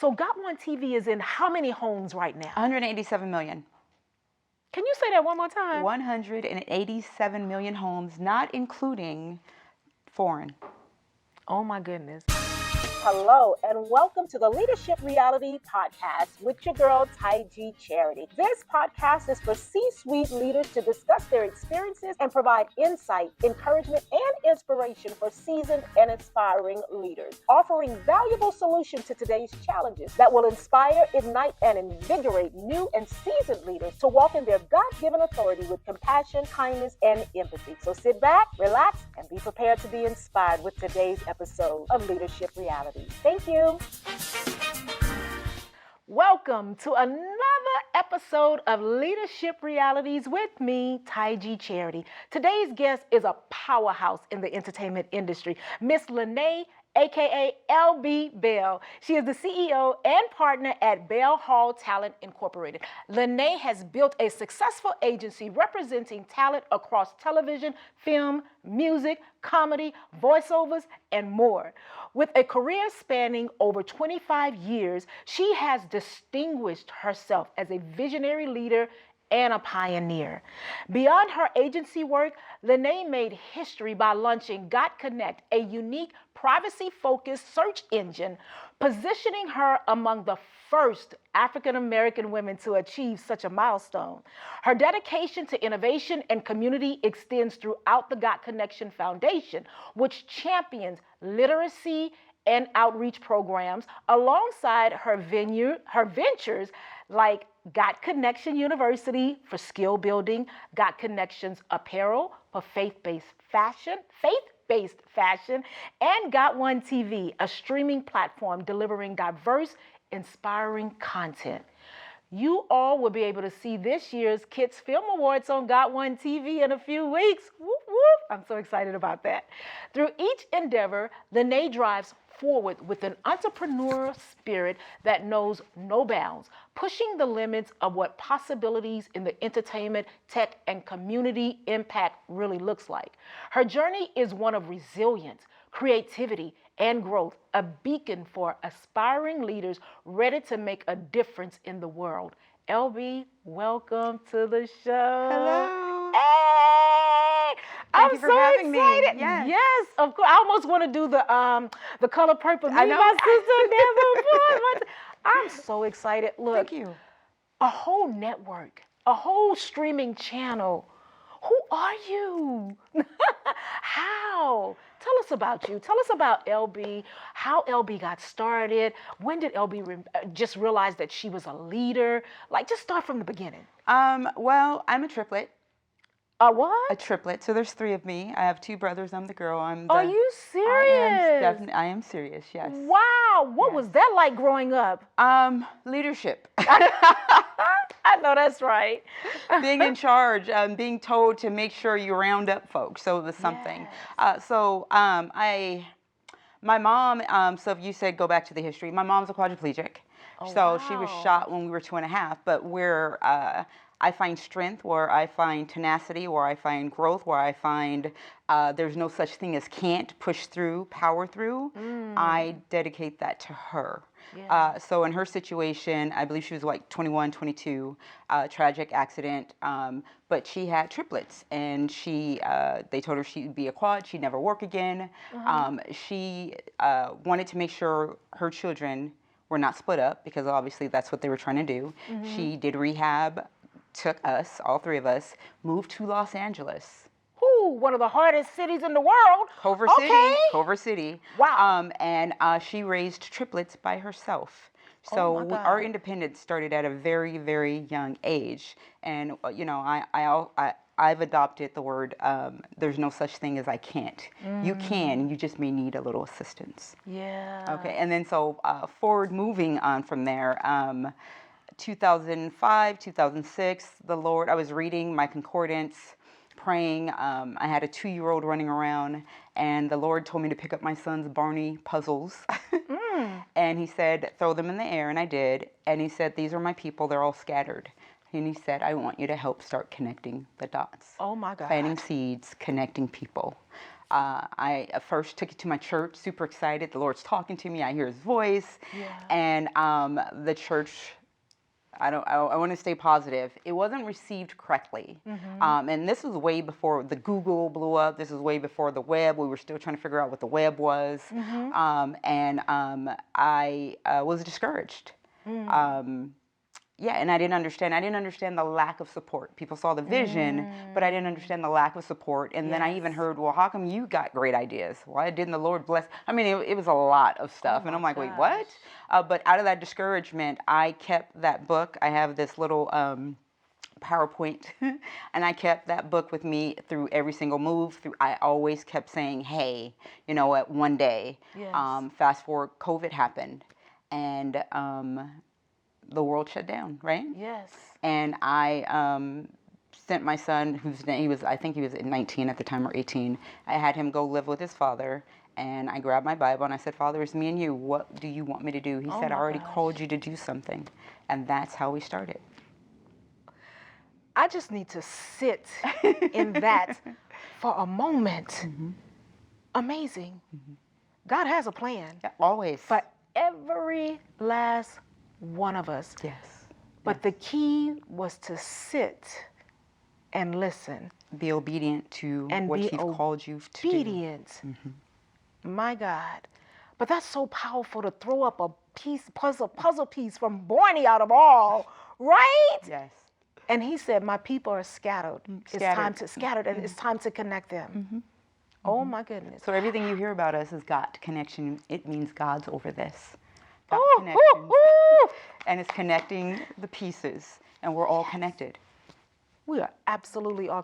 So Got One TV is in how many homes right now? 187 million. Can you say that one more time? 187 million homes, not including foreign. Oh my goodness. Hello, and welcome to the Leadership Reality Podcast with your girl, Taiji Charity. This podcast is for C-suite leaders to discuss their experiences and provide insight, encouragement, and inspiration for seasoned and inspiring leaders, offering valuable solutions to today's challenges that will inspire, ignite, and invigorate new and seasoned leaders to walk in their God-given authority with compassion, kindness, and empathy. So sit back, relax, and be prepared to be inspired with today's episode of Leadership Reality. Thank you. Welcome to another episode of Leadership Realities with me, Taiji Charity. Today's guest is a powerhouse in the entertainment industry, Miss LyNea, aka LB Bell. She is the CEO and partner at Bell Hall Talent Incorporated. LyNea has built a successful agency representing talent across television, film, music, comedy, voiceovers, and more. With a career spanning over 25 years, she has distinguished herself as a visionary leader and a pioneer. Beyond her agency work, LyNea made history by launching Got Connect, a unique privacy-focused search engine, positioning her among the first African-American women to achieve such a milestone. Her dedication to innovation and community extends throughout the Got Connection Foundation, which champions literacy and outreach programs alongside her ventures like Got Connection University for skill building, Got Connections Apparel for faith-based fashion, and Got One TV, a streaming platform delivering diverse, inspiring content. You all will be able to see this year's Kids Film Awards on Got One TV in a few weeks. Whoop, whoop. I'm so excited about that. Through each endeavor, LyNea drives forward with an entrepreneurial spirit that knows no bounds, pushing the limits of what possibilities in the entertainment, tech, and community impact really looks like. Her journey is one of resilience, creativity, and growth, a beacon for aspiring leaders ready to make a difference in the world. LB, welcome to the show. Hello. Hey! Thank you for having me. Yes, of course. I almost want to do the color purple. Me I and know. my sister never. I'm so excited. Look, Thank you. a whole network, a whole streaming channel. Who are you? How? Tell us about you. Tell us about LB, how LB got started. When did LB just realize that she was a leader? Like, just start from the beginning. Well, I'm a triplet. A what? A triplet. So there's three of me. I have two brothers. I'm the girl. Are you serious? I am serious, yes. Wow. What was that like growing up? Leadership. I know that's right. Being in charge, being told to make sure you round up folks. So it was something. Yes. My mom, so if you said go back to the history, my mom's a quadriplegic. Oh, so she was wow. shot when we were 2.5, but I find strength, where I find tenacity, where I find growth, where I find there's no such thing as can't, push through, power through. I dedicate that to her. Yeah. So in her situation, I believe she was like 21, 22, tragic accident, but she had triplets, and they told her she'd be a quad, she'd never work again. She wanted to make sure her children were not split up, because obviously that's what they were trying to do. She did rehab, took us, all three of us, moved to Los Angeles. Ooh, one of the hardest cities in the world. Culver City. Wow. And she raised triplets by herself. So Oh my God. our independence started at a very, very young age. And, you know, I've adopted the word, there's no such thing as I can't. You can, you just may need a little assistance. Yeah. Okay, and then so forward moving on from there, 2005, 2006, I was reading my concordance, praying. I had a 2-year-old running around, and the Lord told me to pick up my son's Barney puzzles. And he said, throw them in the air, and I did. And he said, these are my people, they're all scattered. And he said, I want you to help start connecting the dots. Oh my God. Planting seeds, connecting people. I first took it to my church, super excited. The Lord's talking to me. I hear His voice, and the church. I want to stay positive. It wasn't received correctly. And this was way before the Google blew up. This was way before the web. We were still trying to figure out what the web was. I was discouraged. And I didn't understand. I didn't understand the lack of support. People saw the vision, but I didn't understand the lack of support. And then I even heard, well, how come you got great ideas? Why didn't the Lord bless? I mean, it was a lot of stuff. And I'm like, wait, what? But out of that discouragement, I kept that book. I have this little PowerPoint, and I kept that book with me through every single move. I always kept saying, hey, you know what, one day. Fast forward, COVID happened. And the world shut down, right? Yes. And I sent my son, I think he was 19 at the time or 18. I had him go live with his father, and I grabbed my Bible and I said, Father, it's me and you. What do you want me to do? He said, I already called you to do something. And that's how we started. I just need to sit in that for a moment. Amazing. God has a plan. Yeah, always. For every last one of us. Yes. But the key was to sit and listen. Be obedient to what He's called you to do. Obedient. My God. But that's so powerful to throw up a puzzle piece from Barney out of all, right? Yes. And He said, my people are scattered. It's time to scatter and it's time to connect them. Oh my goodness. So everything you hear about us is God connection. It means God's over this. God connections. And it's connecting the pieces, and we're all connected. We are absolutely all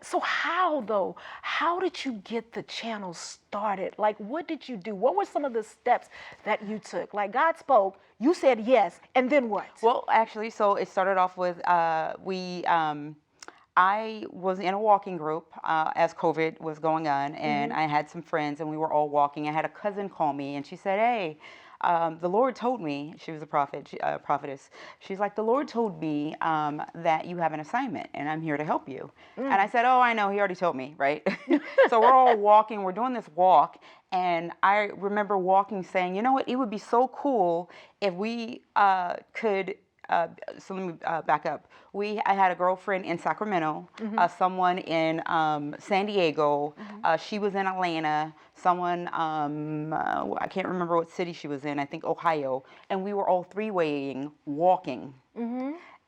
so how though? How did you get the channel started? Like, what did you do? What were some of the steps that you took? Like, God spoke, you said yes, and then what? Well, actually, so it started off with I was in a walking group as COVID was going on, and I had some friends, and we were all walking. I had a cousin call me, and she said, hey, the Lord told me, she was a prophetess. She's like, the Lord told me that you have an assignment and I'm here to help you. And I said, oh, I know, He already told me, right? So we're all walking, we're doing this walk. And I remember walking saying, you know what, it would be so cool if we could, so let me back up. I had a girlfriend in Sacramento, someone in San Diego, she was in Atlanta, someone, I can't remember what city she was in, I think Ohio, and we were all three-waying, walking.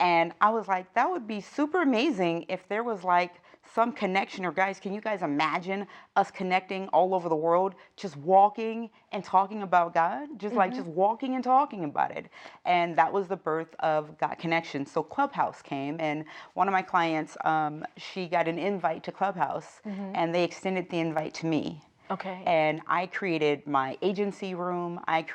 And I was like, that would be super amazing if there was like some connection, or guys, can you guys imagine us connecting all over the world, just walking and talking about God, just like just walking and talking about it. And that was the birth of God Connection. So Clubhouse came, and one of my clients, she got an invite to Clubhouse, and they extended the invite to me. Okay. And I created my agency room. I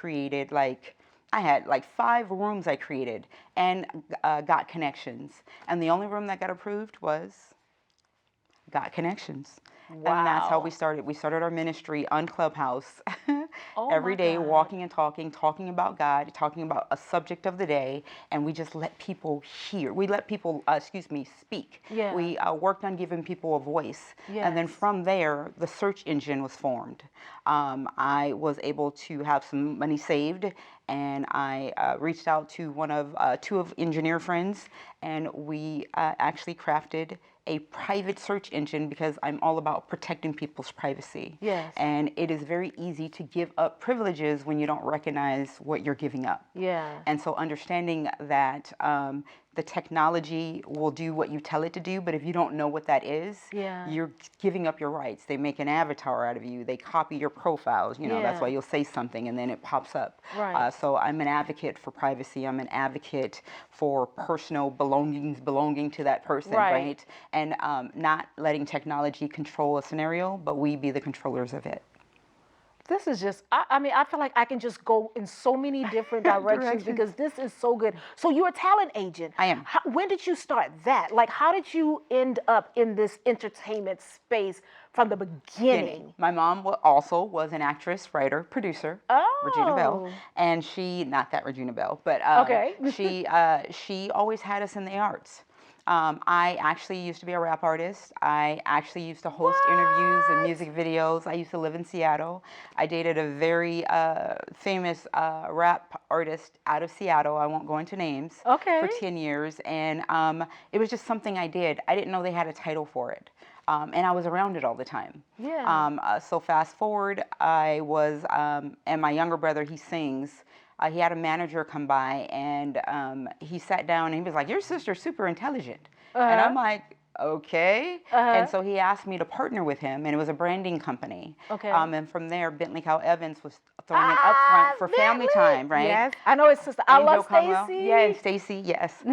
had like 5 rooms I created, and got connections. And the only room that got approved was Got Connections. Wow. And that's how we started. We started our ministry on Clubhouse every day, walking and talking about God, talking about a subject of the day, and we just let people hear. We let people, speak. Yeah. We worked on giving people a voice. Yes. And then from there, the search engine was formed. I was able to have some money saved, and I reached out to 2 of engineer friends, and we actually crafted a private search engine, because I'm all about protecting people's privacy. Yes. And it is very easy to give up privileges when you don't recognize what you're giving up. Yeah. And so understanding that the technology will do what you tell it to do, but if you don't know what that is, you're giving up your rights. They make an avatar out of you. They copy your profiles. That's why you'll say something and then it pops up. Right. So I'm an advocate for privacy. I'm an advocate for personal belonging to that person, right? And not letting technology control a scenario, but we be the controllers of it. This is just, I mean, I feel like I can just go in so many different directions because this is so good. So you're a talent agent. I am. When did you start that? Like, how did you end up in this entertainment space from the beginning? My mom also was an actress, writer, producer, Regina Bell. And she, not that Regina Bell, but she always had us in the arts. I actually used to be a rap artist. I actually used to host interviews and music videos. I used to live in Seattle. I dated a very famous rap artist out of Seattle. I won't go into names. Okay. For 10 years. And it was just something I did. I didn't know they had a title for it. And I was around it all the time. Yeah. So fast forward, I was, and my younger brother, he sings. He had a manager come by, and he sat down and he was like, "Your sister's super intelligent." And I'm like, "Okay." And so he asked me to partner with him, and it was a branding company. Okay. And from there, Bentley Cow Evans was throwing it up front for family time, right? Yes, I know his sister. I love Stacy. Yeah, Stacy, yes.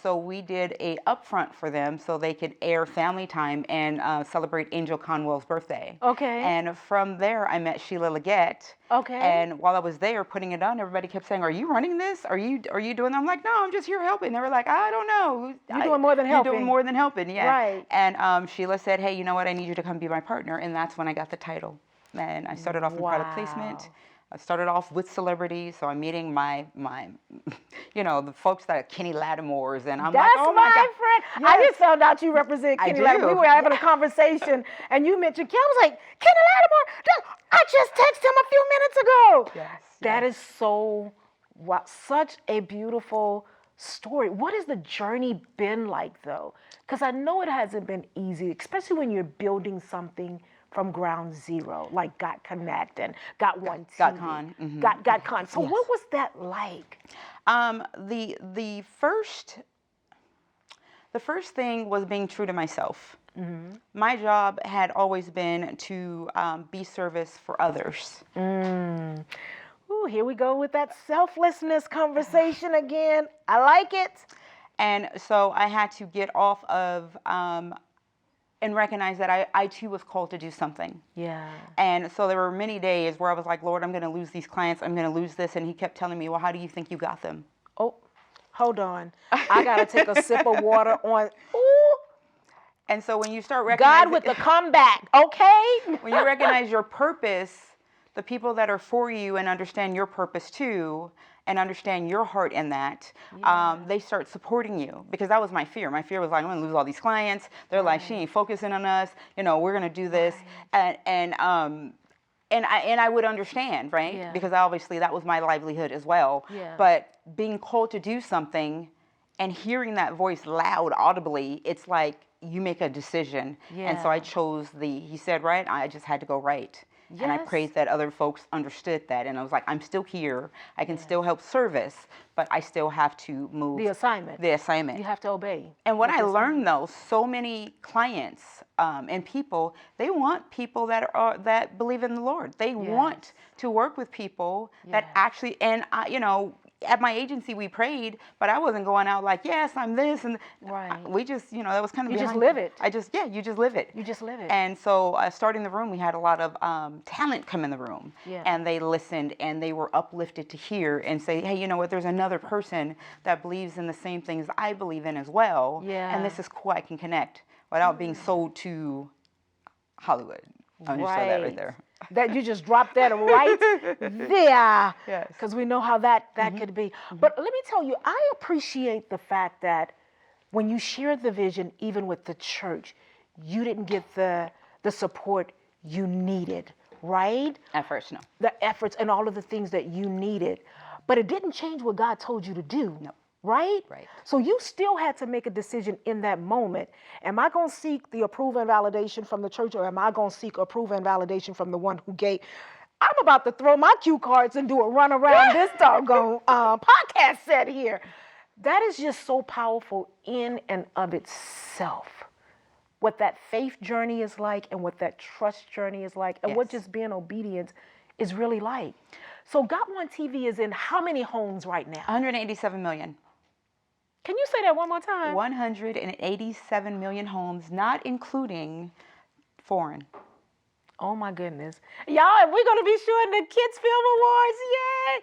So we did a upfront for them so they could air family time and celebrate Angel Conwell's birthday. Okay. And from there, I met Sheila Leggett. Okay. And while I was there putting it on, everybody kept saying, "Are you running this? Are you doing that?" I'm like, "No, I'm just here helping." They were like, "I don't know." You're doing more than helping. You're doing more than helping, yeah. Right. And Sheila said, "Hey, you know what? I need you to come be my partner." And that's when I got the title. And I started off in product placement. I started off with celebrities, so I'm meeting my the folks that are Kenny Lattimore's, and I'm That's like, "Oh my God." friend. Yes. I just found out you represent I Kenny Lattimore. We do. were having a conversation, and you mentioned Kenny. I was like, Kenny Lattimore. I just texted him a few minutes ago. Yes. That is so wow, such a beautiful story. What has the journey been like, though? Because I know it hasn't been easy, especially when you're building something from ground zero, like Got Connect and Got One TV. Got Con. Mm-hmm. Got Con. So Yes. what was that like? The first thing was being true to myself. Mm-hmm. My job had always been to be service for others. Ooh, here we go with that selflessness conversation again. I like it. And so I had to get off of and recognize that I too was called to do something. Yeah. And so there were many days where I was like, "Lord, I'm going to lose these clients. I'm going to lose this." And he kept telling me, "Well, how do you think you got them?" Oh, hold on. I got to take a sip of water on. Ooh. And so when you start recognizing God with the comeback, okay? when you recognize your purpose, the people that are for you and understand your purpose too, and understand your heart in that, they start supporting you. Because that was my fear. My fear was like, I'm going to lose all these clients. They're like, she ain't focusing on us. We're going to do this. And I would understand, right? Yeah. Because obviously that was my livelihood as well. Yeah. But being called to do something and hearing that voice loud, audibly, it's like you make a decision. And so I chose he said right, I just had to go right. Yes. And I prayed that other folks understood that. And I was like, I'm still here. I can still help service, but I still have to move. The assignment. You have to obey. And what I learned, though, so many clients and people, they want people that believe in the Lord. They want to work with people that actually, and at my agency we prayed, but I wasn't going out like, yes, I'm this, and we just, that was kind of you just live it. You just live it. You just live it. And so starting the room, we had a lot of talent come in the room, Yeah. and they listened and they were uplifted to hear and say, hey, you know what? There's another person that believes in the same things I believe in as well, and this is cool. I can connect without being sold to Hollywood. I'm just saying that right there. That you just dropped that right there. Yes. Because we know how that could be. But let me tell you, I appreciate the fact that when you shared the vision, even with the church, you didn't get the support you needed, right? At first, no. The efforts and all of the things that you needed. But it didn't change what God told you to do. No. Right? Right. So you still had to make a decision in that moment. Am I going to seek the approval and validation from the church, or am I going to seek approval and validation from the one who gave? I'm about to throw my cue cards and do a run around this doggone podcast set here. That is just so powerful in and of itself. What that faith journey is like, and what that trust journey is like, and what just being obedient is really like. So Got One TV is in how many homes right now? 187 million. Can you say that one more time? 187 million homes, not including foreign. Oh my goodness. Y'all, and we're going to be showing the Kids Film Awards. Yay!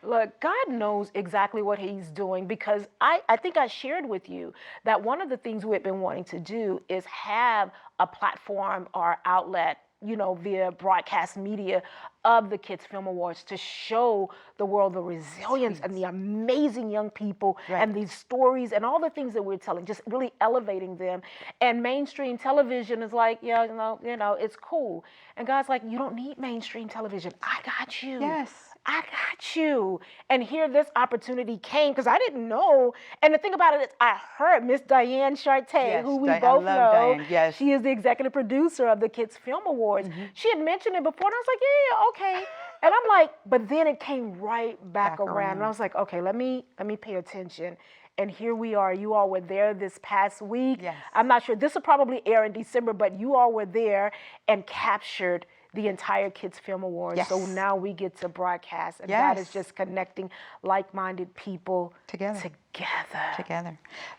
Look, God knows exactly what he's doing, because I think I shared with you that one of the things we've been wanting to do is have a platform or outlet via broadcast media of the Kids Film Awards to show the world the resilience and the amazing young people and these stories and all the things that we're telling, just really elevating them. And mainstream television is like, it's cool. And God's like, you don't need mainstream television. I got you. Yes. I got you. And here this opportunity came because I didn't know. And the thing about it is I heard Miss Diane Charté, who we both know. Diane, yes. She is the executive producer of the Kids Film Awards. She had mentioned it before and I was like, yeah, okay. And I'm like, but then it came right back around. And I was like, okay, let me pay attention. And here we are. You all were there this past week. Yes. I'm not sure. This will probably air in December, but you all were there and captured the entire Kids Film Awards. Yes. So now we get to broadcast. And Yes. that is just connecting like-minded people Together.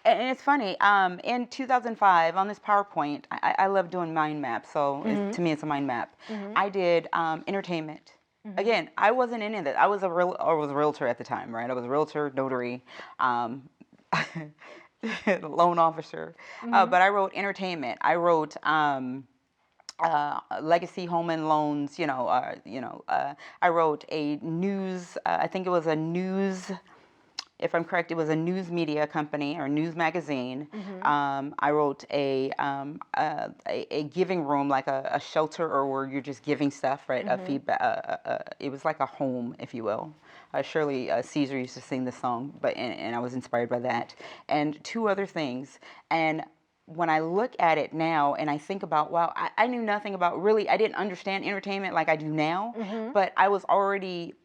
And it's funny, in 2005, on this PowerPoint, I love doing mind maps. So to me, it's a mind map. I did entertainment. Again, I wasn't in it. I was a realtor at the time, right? I was a realtor, notary, loan officer. But I wrote entertainment. I wrote legacy home and loans. I wrote a news. I think it was a news. If I'm correct, it was a news media company or news magazine. I wrote a giving room, like a shelter, or where you're just giving stuff, right? A feedback. It was like a home, if you will. Shirley Caesar used to sing the song, and I was inspired by that. And two other things. And when I look at it now and I think about, wow, I knew nothing about I didn't understand entertainment like I do now, but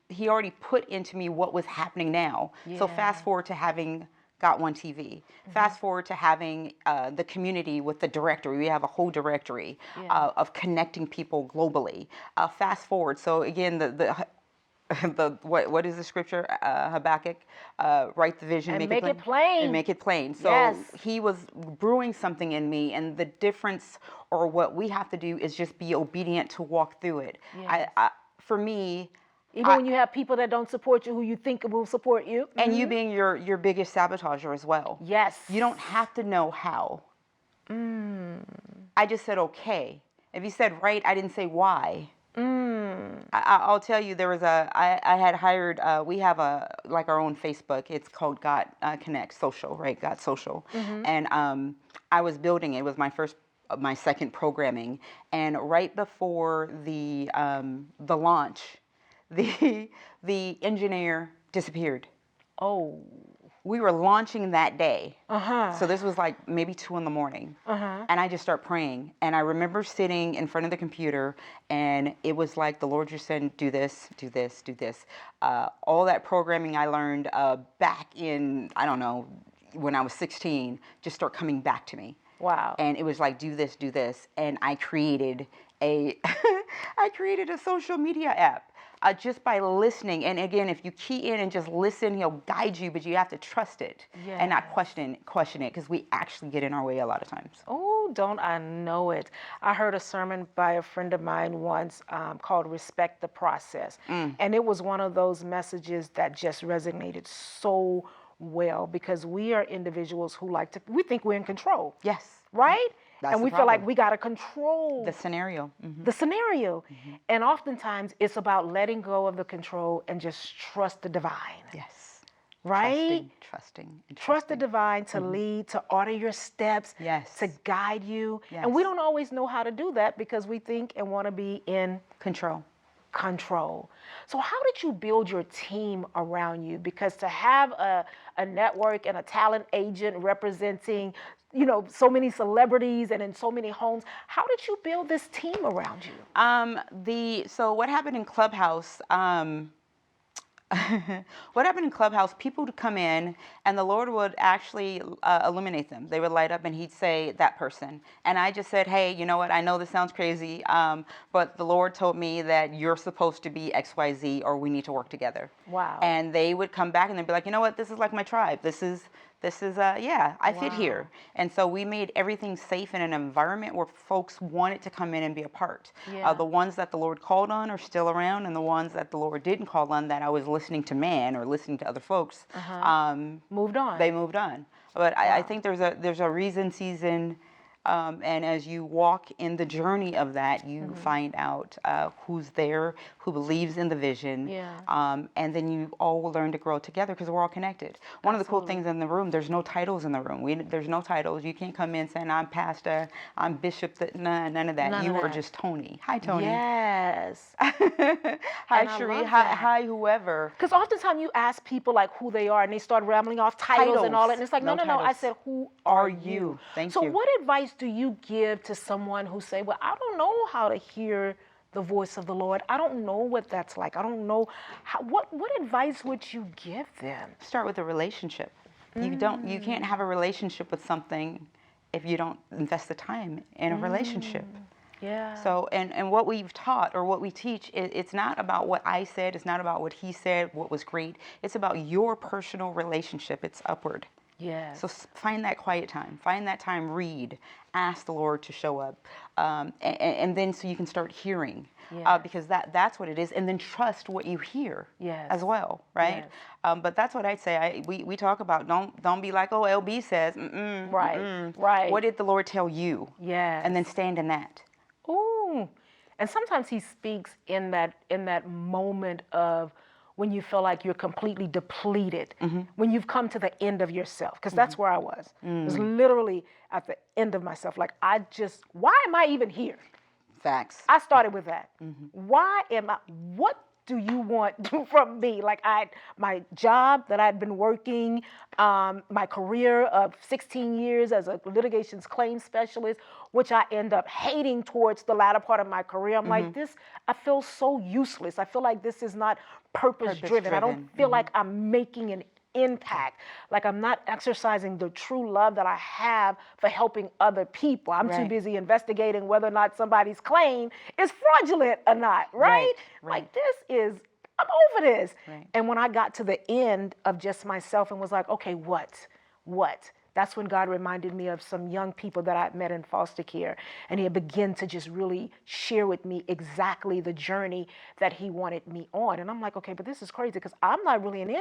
he already put into me what was happening now. Yeah. So fast forward to having Got One TV. Fast forward to having the community with the directory. We have a whole directory of connecting people globally. Fast forward. So again, what is the scripture? Habakkuk, write the vision, and make it plain. And make it plain. So he was brewing something in me, and the difference, or what we have to do, is just be obedient to walk through it. Yes. For me, even when you have people that don't support you, who you think will support you, and you being your biggest sabotager as well. Yes, you don't have to know how. I just said okay. If you said right, I didn't say why. I'll tell you, there was I had hired, we have our own Facebook. It's called God Connect Social, right? God Social. And I was building it. It was my second programming. And right before the launch, the engineer disappeared. Oh. We were launching that day. So this was like maybe 2 a.m. And I just start praying. And I remember sitting in front of the computer, and it was like the Lord just said, do this, do this, do this. All that programming I learned back in, I don't know, when I was 16, just start coming back to me. Wow. And it was like, do this, do this. And I created I created a social media app. Just by listening. And again, if you key in and just listen, he'll guide you, but you have to trust it and not question it, because we actually get in our way a lot of times. Oh, don't I know it. I heard a sermon by a friend of mine once called Respect the Process. And it was one of those messages that just resonated so well, because we are individuals who we think we're in control. Yes. Right? And we feel like we got to control the scenario. The scenario. And oftentimes it's about letting go of the control and just trust the divine. Yes. Right? Trusting. Trust the divine to lead, to order your steps, to guide you. And we don't always know how to do that because we think and want to be in control. So how did you build your team around you? Because to have a network and a talent agent representing so many celebrities and in so many homes, how did you build this team around you? So what happened in Clubhouse, people would come in and the Lord would actually illuminate them. They would light up and he'd say, that person. And I just said, hey, you know what? I know this sounds crazy, but the Lord told me that you're supposed to be XYZ, or we need to work together. Wow. And they would come back and they'd be like, you know what? This is like my tribe. This is I fit here. And so we made everything safe in an environment where folks wanted to come in and be a part. The ones that the Lord called on are still around, and the ones that the Lord didn't call on, that I was listening to man or listening to other folks, moved on. They moved on. But I think there's a reason, season, And as you walk in the journey of that, you find out who's there, who believes in the vision. Yeah. And then you all will learn to grow together because we're all connected. One of the cool things in the room, there's no titles in the room. There's no titles. You can't come in saying, I'm pastor, I'm bishop, none of that. None You of are that. just Tony. Hi, Tony. Yes. Hi, And I Cherie. love Hi, that. hi, whoever. Because oftentimes you ask people like who they are and they start rambling off titles and all that. And it's like, no, No no, no. I titles. said, who are you? Thank so you. what advice do you give to someone who say, well, I don't know how to hear the voice of the Lord. I don't know what that's like. I don't know. What advice would you give them? Start with a relationship. You can't have a relationship with something if you don't invest the time in a relationship. Yeah. So, and what we've taught or what we teach, it's not about what I said, it's not about what he said, what was great. It's about your personal relationship. It's upward. Yes. So find that quiet time. Find that time, read, ask the Lord to show up. And then so you can start hearing. Yes. Because that's what it is. And then trust what you hear Yes. as well, right? Yes. But that's what I'd say. We talk about, don't be like, oh, LB says, Right. Right. What did the Lord tell you? Yes. And then stand in that. Ooh. And sometimes he speaks in that moment of when you feel like you're completely depleted, when you've come to the end of yourself, because that's where I was. It was literally at the end of myself. Like, why am I even here? Facts. I started with that. What do you want from me? Like, my job that I'd been working, my career of 16 years as a litigations claims specialist, which I end up hating towards the latter part of my career. I'm like, I feel so useless. I feel like this is not purpose driven. I don't feel like I'm making an impact, like I'm not exercising the true love that I have for helping other people. I'm too busy investigating whether or not somebody's claim is fraudulent or not, right? Like, I'm over this. And when I got to the end of just myself and was like, okay, what? That's when God reminded me of some young people that I'd met in foster care. And he began to just really share with me exactly the journey that he wanted me on. And I'm like, okay, but this is crazy because I'm not really in the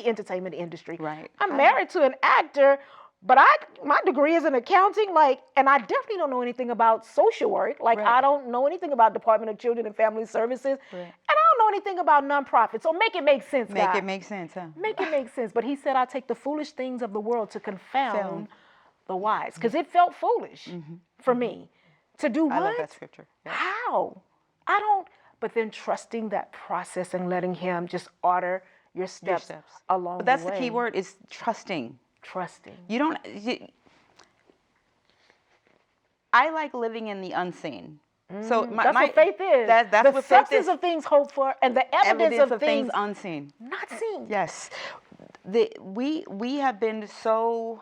entertainment industry. Right. I'm married to an actor, but my degree is in accounting, and I definitely don't know anything about social work. I don't know anything about Department of Children and Family Services. And I don't know anything about nonprofits. So make it make sense, God. Make it make sense, huh? Make it make sense. But he said, I'll take the foolish things of the world to confound the wise. Because it felt foolish for me to do what? I love that scripture. Yeah. How? But then trusting that process and letting him just order your steps along the way. But that's the key word, is trusting. Trusting. I like living in the unseen. So that's what faith is. That's the what faith substance is. of things hoped for and the evidence of things unseen. not seen. Yes. We have been so,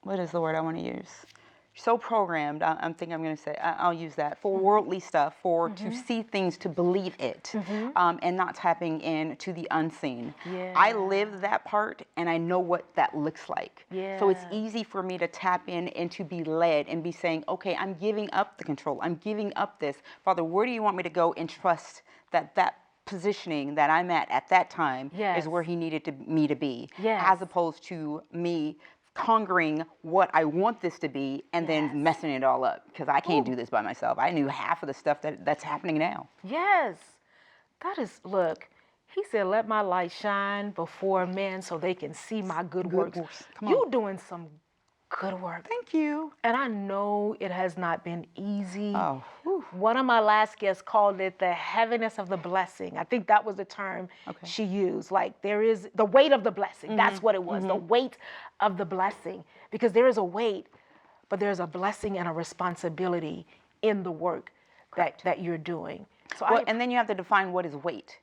what is the word I want to use? So programmed, I'm going to say, I'll use that, for worldly stuff, to see things, to believe it, and not tapping into the unseen. Yeah. I live that part, and I know what that looks like. Yeah. So it's easy for me to tap in and to be led and be saying, okay, I'm giving up the control. I'm giving up this. Father, where do you want me to go, and trust that positioning that I'm at that time is where he needed me to be, as opposed to me conquering what I want this to be and then messing it all up, because I can't do this by myself. I knew half of the stuff that's happening now. Yes. Look, he said, let my light shine before men so they can see my good works. Come on. You doing some good work. Thank you. And I know it has not been easy. Oh. One of my last guests called it the heaviness of the blessing. I think that was the term she used. Like, there is the weight of the blessing. That's what it was, the weight of the blessing. Because there is a weight, but there's a blessing and a responsibility in the work that you're doing. So and then you have to define what is weight.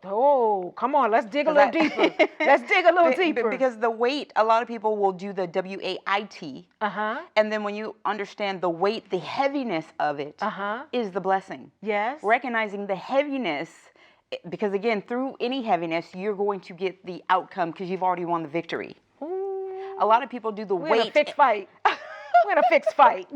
Oh, come on, let's dig a little deeper. Let's dig a little deeper. Because the weight, a lot of people will do the WAIT. And then when you understand the weight, the heaviness of it is the blessing. Yes. Recognizing the heaviness, because again, through any heaviness, you're going to get the outcome because you've already won the victory. Ooh. A lot of people do the weight. We're in a fixed fight. We're in a fixed fight.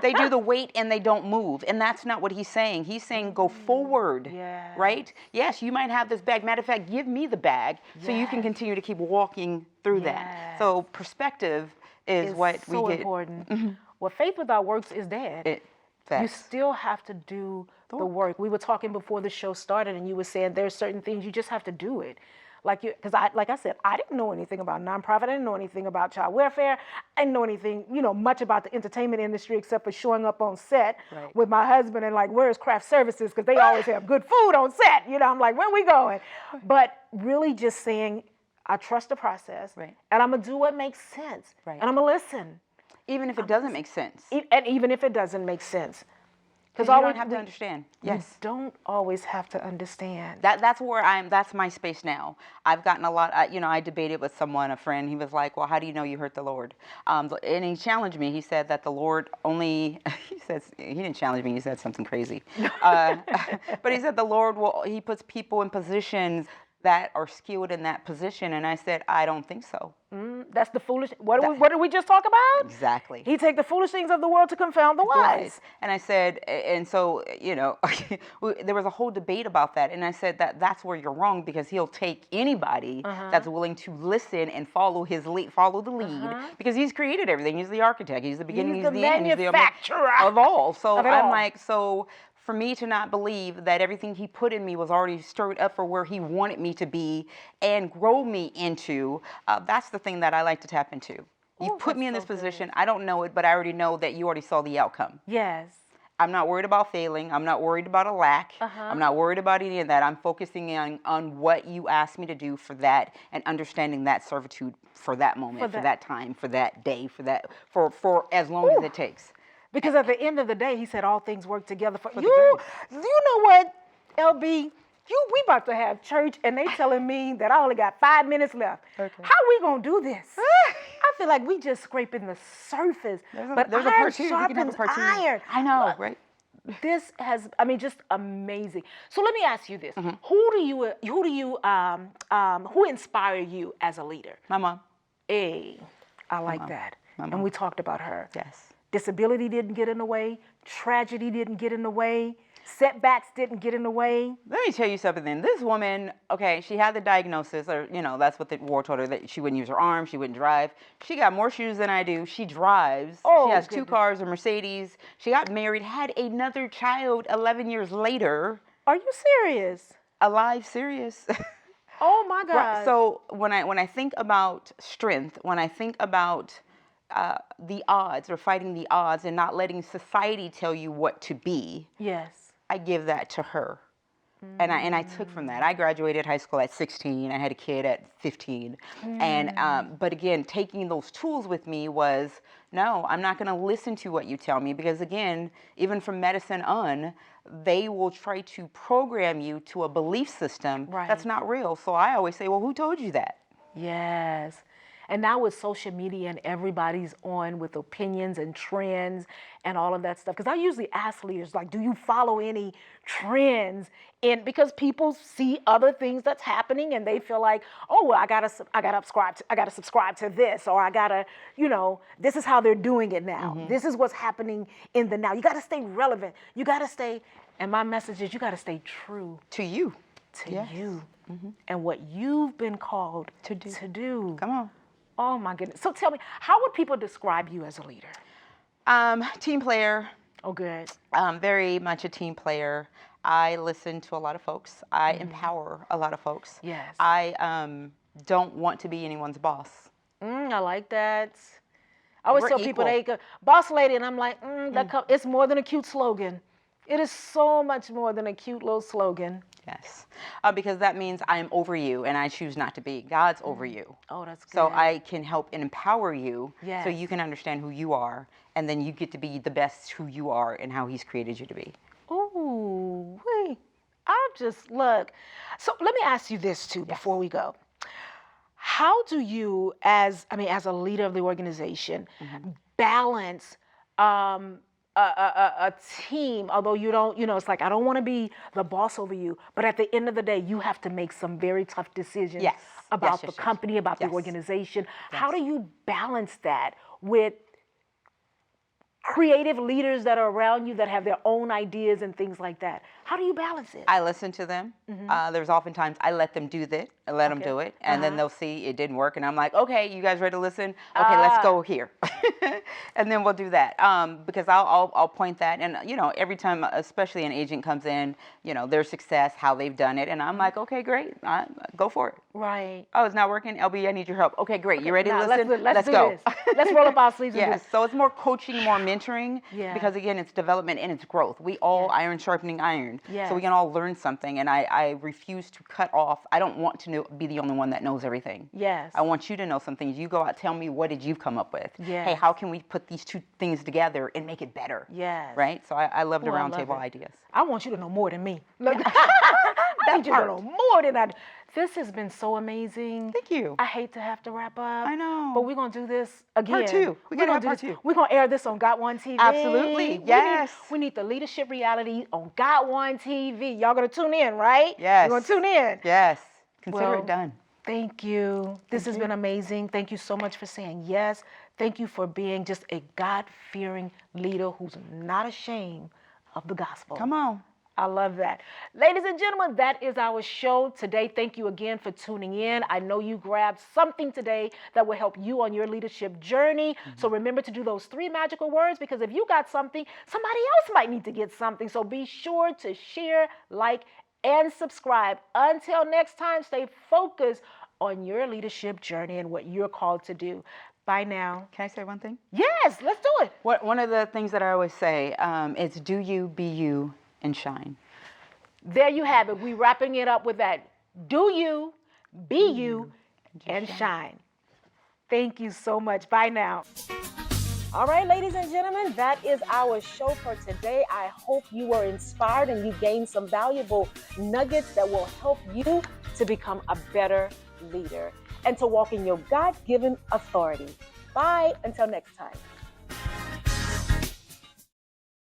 They do the weight and they don't move. And that's not what he's saying. He's saying go forward, right? Yes, you might have this bag. Matter of fact, give me the bag so you can continue to keep walking through that. So perspective is what we get. So important. Well, faith without works is dead. You Facts. still have to do the work. We were talking before the show started, and you were saying there's certain things you just have to do it. Because like I said, I didn't know anything about nonprofit. I didn't know anything about child welfare. I didn't know anything, much about the entertainment industry except for showing up on set Right. with my husband and like, where's craft services? Because they always have good food on set. I'm like, where we going? But really just saying, I trust the process, Right. and I'm gonna do what makes sense, Right. and I'm gonna listen, Even if it doesn't make sense. and even if it doesn't make sense. Because you don't have to understand. Yes. You don't always have to understand. That's my space now. I've gotten a lot, I debated with someone, a friend. He was like, well, how do you know you hurt the Lord? And he challenged me. He said that the Lord only, he didn't challenge me. He said something crazy. But he said the Lord he puts people in positions that are skilled in that position. And I said, I don't think so. That's the foolish. What did we just talk about? Exactly. He take the foolish things of the world to confound the wise. And I said, and so, there was a whole debate about that. And I said that's where you're wrong, because he'll take anybody that's willing to listen and follow the lead, because he's created everything. He's the architect. He's the beginning. He's the end. He's the manufacturer of all. So I'm all. like, for me to not believe that everything he put in me was already stirred up for where he wanted me to be and grow me into, that's the thing that I like to tap into. You put me in this position. I don't know it, but I already know that you already saw the outcome. Yes. I'm not worried about failing. I'm not worried about a lack. I'm not worried about any of that. I'm focusing on what you asked me to do for that, and understanding that servitude for that moment, for that time, for that day, for as long as it takes. Because at the end of the day, he said all things work together for you. You know what, LB? We about to have church, and they telling me that I only got 5 minutes left. Okay. How we gonna do this? I feel like we just scraping the surface. There's a part two. Sharpens iron. I know, right? This has, just amazing. So let me ask you this: who inspire you as a leader? My mom. Hey, I like that. And we talked about her. Yes. Disability didn't get in the way. Tragedy didn't get in the way. Setbacks didn't get in the way. Let me tell you something then. This woman, okay, she had the diagnosis, or, that's what the ward told her, that she wouldn't use her arm, she wouldn't drive. She got more shoes than I do. She drives. She has 2 cars, a Mercedes. She got married, had another child 11 years later. Are you serious? Alive, serious. Oh my God. Right. So when I think about strength, when I think about the odds, or fighting the odds and not letting society tell you what to be. Yes. I give that to her. And I took from that. I graduated high school at 16. I had a kid at 15. And but again, taking those tools with me was, no, I'm not going to listen to what you tell me, because again, even from medicine on, they will try to program you to a belief system that's not real. So I always say, well, who told you that? Yes. And now with social media, and everybody's on with opinions and trends and all of that stuff. Because I usually ask leaders, like, do you follow any trends? And because people see other things that's happening, and they feel like, oh, well, I gotta subscribe to this, or I gotta, this is how they're doing it now. This is what's happening in the now. You gotta stay relevant. You gotta stay. And my message is, you gotta stay true to you, you, and what you've been called to do. Come on. Oh my goodness. So tell me, how would people describe you as a leader? Team player. Oh, good. Very much a team player. I listen to a lot of folks. I empower a lot of folks. Yes. I don't want to be anyone's boss. I like that. I always tell people, equal. they go, boss lady, and I'm like, it's more than a cute slogan. It is so much more than a cute little slogan. Yes, because that means I'm over you, and I choose not to be. God's over you. Oh, that's good. So I can help and empower you, yes. so you can understand who you are, and then you get to be the best who you are and how He's created you to be. Ooh, wait. I'll just look. So let me ask you this too before we go. How do you, as a leader of the organization, balance a team, although you don't, it's like, I don't want to be the boss over you, but at the end of the day, you have to make some very tough decisions about the company, about the organization. Yes. How do you balance that with creative leaders that are around you that have their own ideas and things like that? How do you balance it? I listen to them. There's oftentimes I let them do that. I let them do it, and then they'll see it didn't work, and I'm like, okay, you guys ready to listen? Okay, let's go here, and then we'll do that. Because I'll point that, and every time, especially an agent comes in, their success, how they've done it, and I'm like, okay, great, go for it. Right. Oh, it's not working. LB, I need your help. Okay, great. You ready to listen? Let's do go. This. Let's roll up our sleeves and do Yes. this. So it's more coaching, more mentoring. Yeah. Because again, it's development and it's growth. We all iron sharpening iron. Yes. So we can all learn something. And I refuse to cut off. I don't want to be the only one that knows everything. Yes. I want you to know some things. You go out, tell me, what did you come up with? Yes. Hey, how can we put these two things together and make it better? Yes. Right? So I love the Ooh, I round love table it. ideas. I want you to know more than me. Look, I need you to know more than I do. This has been so amazing. Thank you. I hate to have to wrap up. I know. But we're going to do this again. Part two. We're going to have do part this. two. We're going to air this on Got One TV. Absolutely. Yes. We need the leadership reality on Got One TV. Y'all going to tune in, right? Yes. You're going to tune in. Yes. Consider Well, it done. Thank you. This has been amazing. Thank you so much for saying yes. Thank you for being just a God-fearing leader who's not ashamed of the gospel. Come on. I love that. Ladies and gentlemen, that is our show today. Thank you again for tuning in. I know you grabbed something today that will help you on your leadership journey. So remember to do those 3 magical words, because if you got something, somebody else might need to get something. So be sure to share, like, and subscribe. Until next time, stay focused on your leadership journey and what you're called to do. Bye now. Can I say one thing? Yes, let's do it. One of the things that I always say is do you, be you, and shine. There you have it. We wrapping it up with that. Do you, be you, and shine. Thank you so much. Bye now. All right, ladies and gentlemen, that is our show for today. I hope you were inspired and you gained some valuable nuggets that will help you to become a better leader and to walk in your God-given authority. Bye until next time.